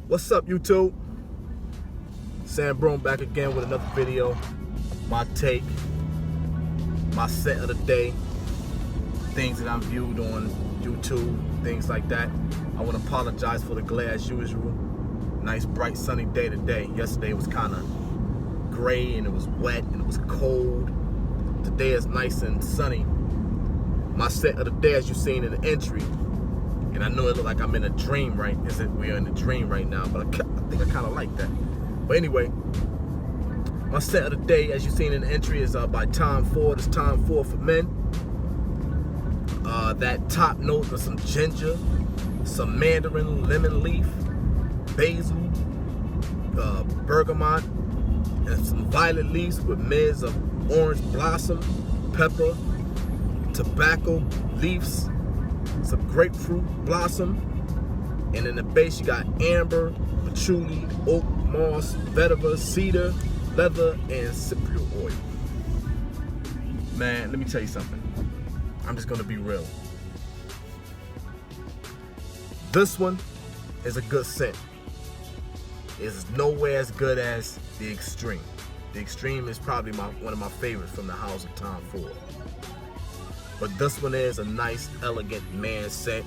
What's up, YouTube? Sam Broom back again with another video. My take, my set of the day, things that I'm viewed on YouTube, things like that. I want to apologize for the glare as usual. Nice bright sunny day today. Yesterday was kind of gray and it was wet and it was cold. Today is nice and sunny. My set of the day, as you've seen in the entry, and I know it look like I'm in a dream, right? We're in a dream right now, but I think I kind of like that. But anyway, my set of the day, as you've seen in the entry, is by Tom Ford. It's Tom Ford for Men. That top note of some ginger, some mandarin, lemon leaf, basil, bergamot, and some violet leaves with mizz of orange blossom, pepper, tobacco leaves, some grapefruit blossom, and in the base you got amber, patchouli, oak, moss, vetiver, cedar, leather, and cypriol oil. Man, let me tell you something. I'm just gonna be real. This one is a good scent. It's nowhere as good as the Extreme. The Extreme is probably one of my favorites from the house of Tom Ford. But this one is a nice, elegant man scent.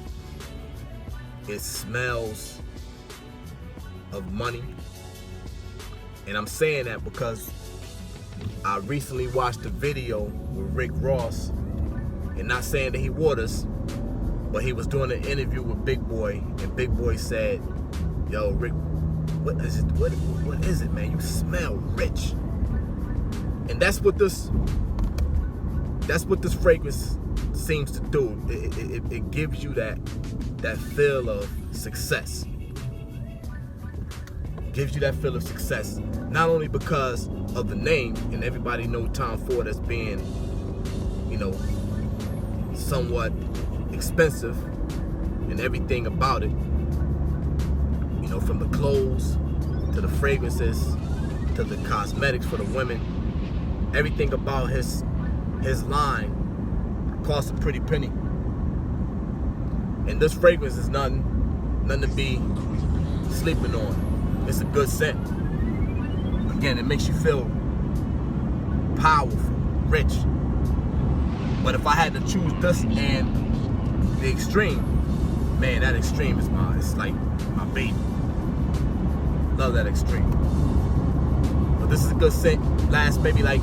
It smells of money. And I'm saying that because I recently watched a video with Rick Ross, and not saying that he wore this, but he was doing an interview with Big Boy, and Big Boy said, "Yo, Rick, what is it? What is it, man? You smell rich." And that's what this fragrance seems to do. It gives you that feel of success. Gives you that feel of success. Not only because of the name, and everybody knows Tom Ford as being, you know, somewhat expensive and everything about it. You know, from the clothes to the fragrances to the cosmetics for the women. Everything about his line costs a pretty penny. And this fragrance is nothing to be sleeping on. It's a good scent. Again, it makes you feel powerful, rich. But if I had to choose this and the Extreme, man, that Extreme is it's like my baby. Love that Extreme. But this is a good scent. Lasts maybe like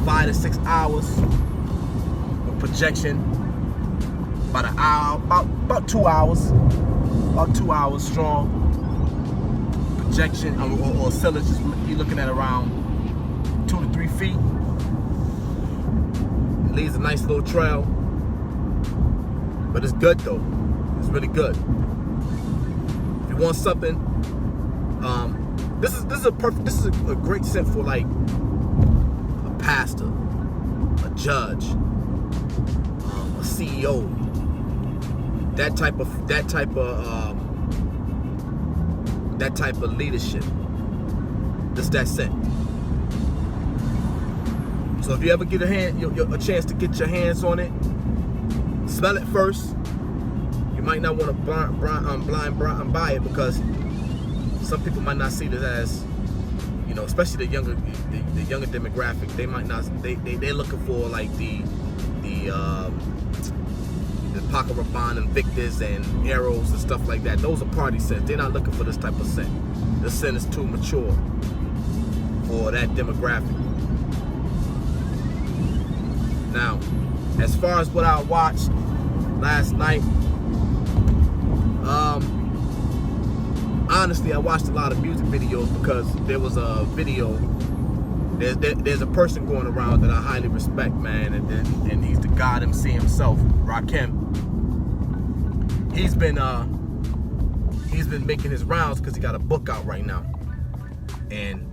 5 to 6 hours. With projection, about an hour, about 2 hours. About 2 hours strong. Projection or sillage, you're looking at around 2 to 3 feet. It leaves a nice little trail. But it's good though. It's really good. If you want something, this is a great scent for like a pastor, a judge, a CEO. That type of leadership. This that scent. So if you ever get a chance to get your hands on it, smell it first. You might not want to blind buy it because some people might not see this as, you know, especially the younger demographic. They might not. They're looking for like the Paco Rabanne, Invictus, and Arrows and stuff like that. Those are party scents. They're not looking for this type of scent. This scent is too mature for that demographic. Now, as far as what I watched last night, honestly, I watched a lot of music videos because there was a video. There's a person going around that I highly respect, man, and he's the God MC himself, Rakim. He's been making his rounds because he got a book out right now, and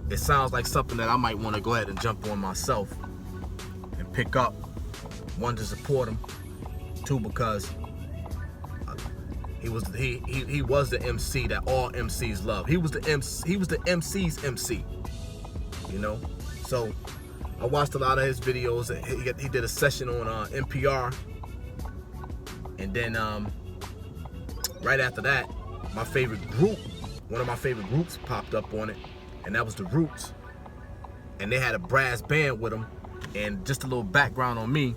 it sounds like something that I might want to go ahead and jump on myself and pick up. One, to support him. Two, because He was the MC that all MCs love. He was the MC's MC. You know, so I watched a lot of his videos. He did a session on NPR, and then right after that, my favorite group, one of my favorite groups, popped up on it, and that was the Roots. And they had a brass band with them. And just a little background on me,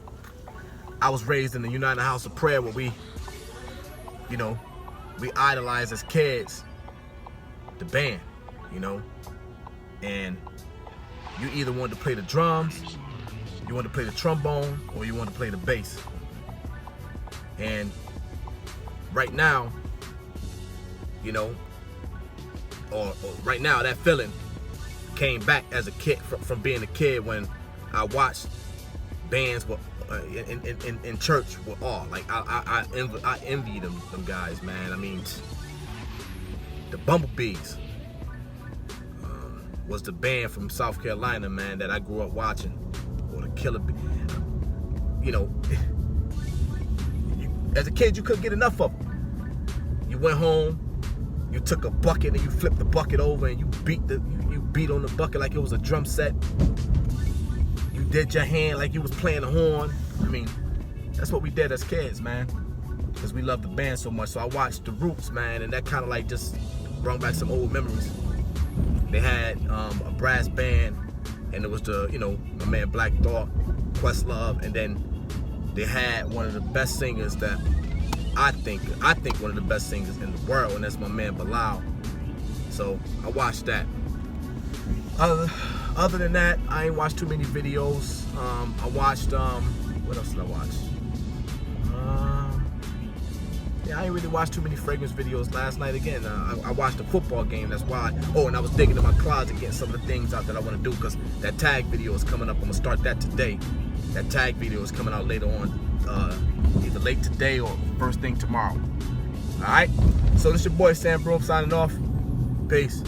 I was raised in the United House of Prayer, where we idolized as kids the band, you know, and you either wanted to play the drums, you wanted to play the trombone, or you wanted to play the bass. And right now, you know, or right now, that feeling came back as a kid, from being a kid, when I watched bands in church with awe. Like I envy them guys, man. I mean, the Bumblebees was the band from South Carolina, man, that I grew up watching. Or the Killer Bees. You know, as a kid, you couldn't get enough of them. You went home, you took a bucket and you flipped the bucket over and you beat on the bucket like it was a drum set. You did your hand like you was playing a horn. I mean, that's what we did as kids, man, because we loved the band so much. So I watched the Roots, man, and that kind of like just brought back some old memories. They had a brass band, and it was my man Black Thought, Questlove, and then they had one of the best singers that I think one of the best singers in the world, and that's my man Bilal. So I watched that. Other than that, I ain't watched too many videos. I watched what else did I watch? Yeah, I ain't really watched too many fragrance videos last night. Again, I watched the football game. That's why. And I was digging in my closet, getting some of the things out that I want to do, because that tag video is coming up. I'm gonna start that today. That tag video is coming out later on, either late today or first thing tomorrow. All right. So this your boy Sam Broom signing off. Peace.